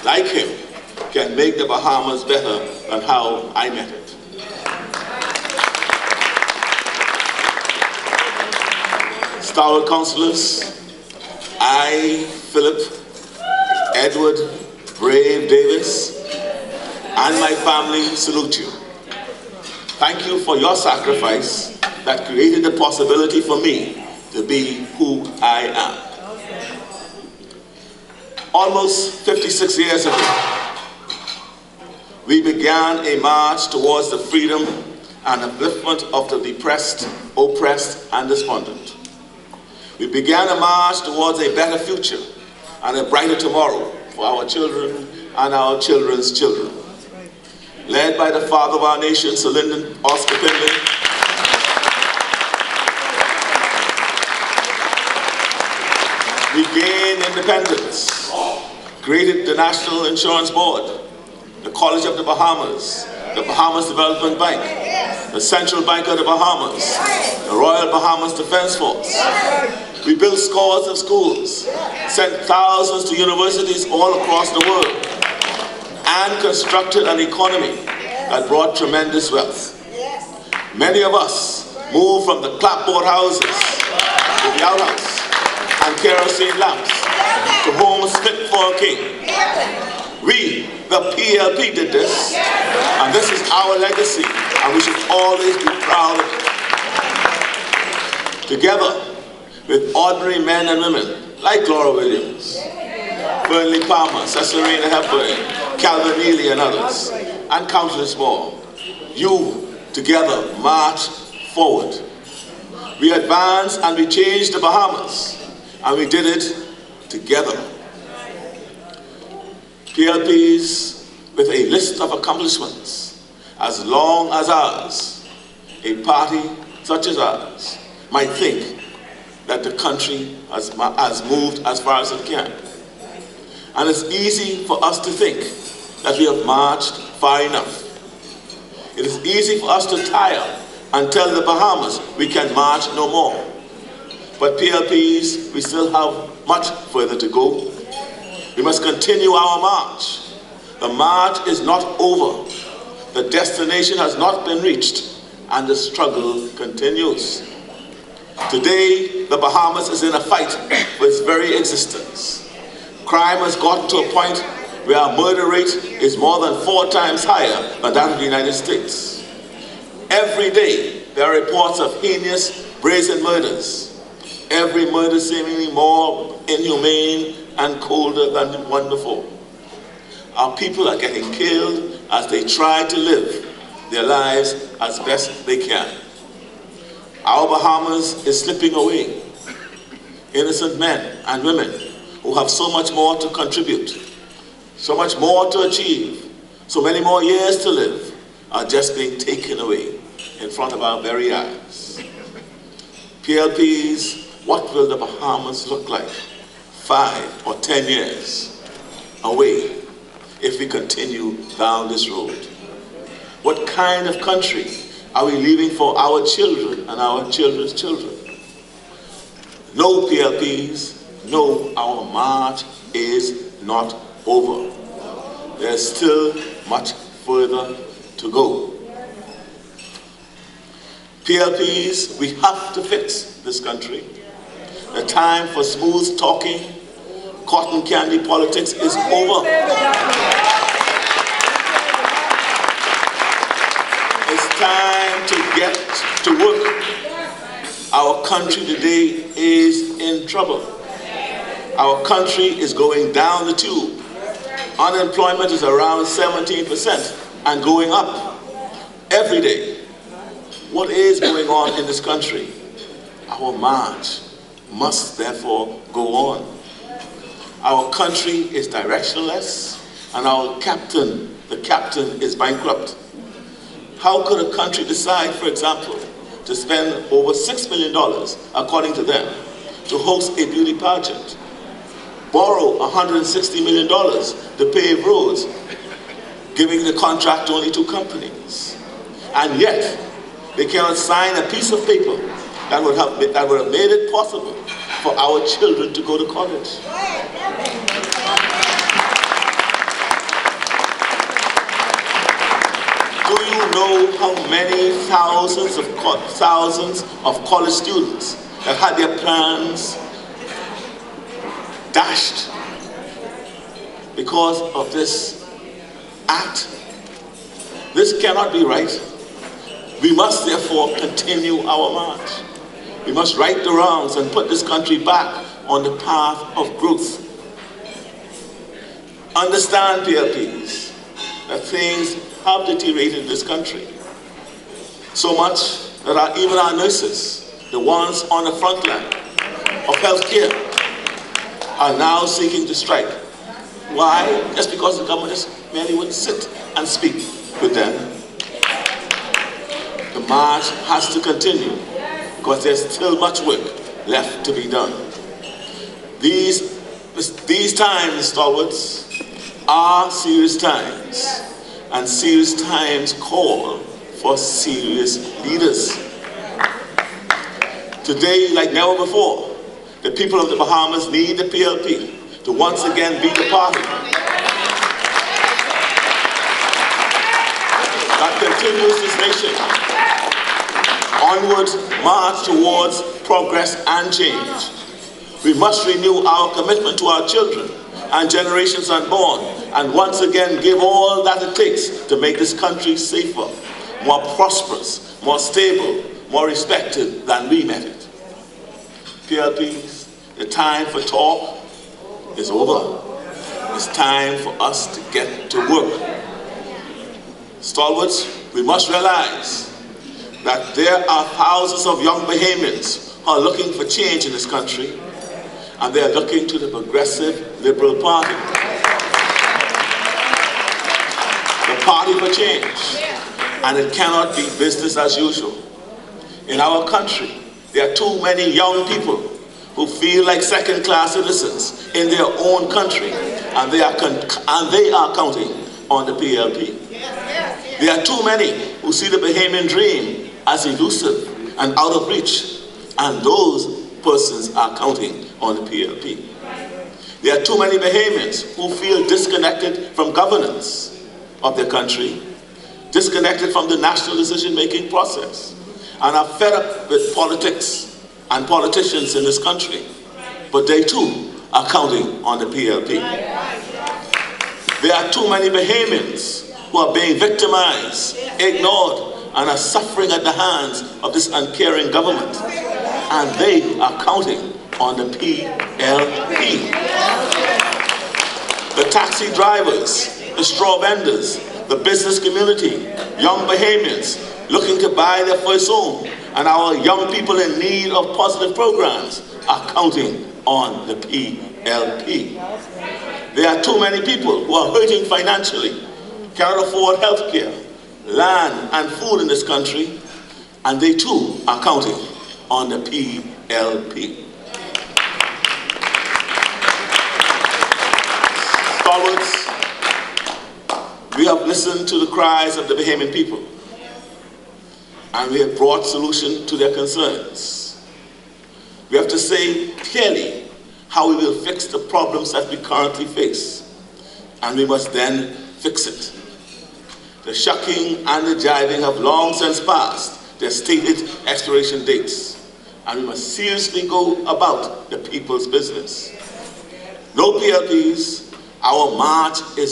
like him, can make the Bahamas better than how I met it. Stalwart councillors, I, Philip, Edward, Brave Davis, and my family salute you. Thank you for your sacrifice that created the possibility for me to be who I am. Almost 56 years ago, we began a march towards the freedom and upliftment of the depressed, oppressed, and despondent. We began a march towards a better future and a brighter tomorrow for our children and our children's children. Led by the father of our nation, Sir Lyndon Oscar Pinley, we gained independence, created the National Insurance Board, the College of the Bahamas, the Bahamas Development Bank, the Central Bank of the Bahamas, the Royal Bahamas Defense Force. We built scores of schools, sent thousands to universities all across the world, and constructed an economy that brought tremendous wealth. Many of us moved from the clapboard houses to the outhouse and kerosene lamps to homes fit for a king. We, the PLP, did this, and this is our legacy, and we should always be proud of it. Together with ordinary men and women like Laura Williams, Burnley Palmer, Cesarina Hepburn, Calvin Neely, and others, and countless more, you together march forward. We advanced and we changed the Bahamas, and we did it together. PLPs with a list of accomplishments as long as ours, a party such as ours, might think that the country has moved as far as it can. And it's easy for us to think that we have marched far enough. It is easy for us to tire and tell the Bahamas we can march no more. But PLPs, we still have much further to go. We must continue our march. The march is not over. The destination has not been reached, and the struggle continues. Today, the Bahamas is in a fight for its very existence. Crime has gotten to a point where our murder rate is more than 4 times higher than that of the United States. Every day, there are reports of heinous, brazen murders. Every murder seemingly more inhumane and colder than the one before. Our people are getting killed as they try to live their lives as best they can. Our Bahamas is slipping away. Innocent men and women who have so much more to contribute, so much more to achieve, so many more years to live, are just being taken away in front of our very eyes. PLPs, what will the Bahamas look like 5 or 10 years away if we continue down this road? What kind of country are we leaving for our children and our children's children? No, PLPs, no, our march is not over. There's still much further to go. PLPs, we have to fix this country. The time for smooth talking, cotton candy politics is over. It's time to get to work. Our country today is in trouble. Our country is going down the tube. Unemployment is around 17% and going up every day. What is going on in this country? Our march must therefore go on. Our country is directionless, and our captain, the captain, is bankrupt. How could a country decide, for example, to spend over $6 million, according to them, to host a beauty pageant, borrow $160 million to pave roads, giving the contract to only 2 companies, and yet they cannot sign a piece of paper that would have made it possible for our children to go to college? how many thousands of college students that had their plans dashed because of this act. This cannot be right. We must therefore continue our march. We must right the wrongs and put this country back on the path of growth. Understand, PLPs, that things have deteriorated in this country. So much that even our nurses, the ones on the front line of healthcare, are now seeking to strike. Why? Just because the government just merely would sit and speak with them. The march has to continue because there's still much work left to be done. These times, Stalwarts, are serious times, and serious times call for serious leaders. Today, like never before, the people of the Bahamas need the PLP to once again be the party that continues this nation onward march towards progress and change. We must renew our commitment to our children and generations unborn, and once again give all that it takes to make this country safer, more prosperous, more stable, more respected than we met it. PLPs, the time for talk is over. It's time for us to get to work. Stalwarts, we must realize that there are thousands of young Bahamians who are looking for change in this country, and they are looking to the Progressive Liberal Party. The party for change. And it cannot be business as usual. In our country, there are too many young people who feel like second-class citizens in their own country, and they are counting on the PLP. There are too many who see the Bahamian dream as elusive and out of reach, and those persons are counting on the PLP. There are too many Bahamians who feel disconnected from governance of their country, disconnected from the national decision-making process, and are fed up with politics and politicians in this country. But they too are counting on the PLP. There are too many Bahamians who are being victimized, ignored, and are suffering at the hands of this uncaring government. And they are counting on the PLP. The taxi drivers, the straw vendors, the business community, young Bahamians looking to buy their first home, and our young people in need of positive programs are counting on the PLP. There are too many people who are hurting financially, cannot afford health care, land, and food in this country, and they too are counting on the PLP. Stalwarts, we have listened to the cries of the Bahamian people, and we have brought solution to their concerns. We have to say clearly how we will fix the problems that we currently face, and we must then fix it. The shucking and the jiving have long since passed their stated expiration dates, and we must seriously go about the people's business. No PLPs, our march is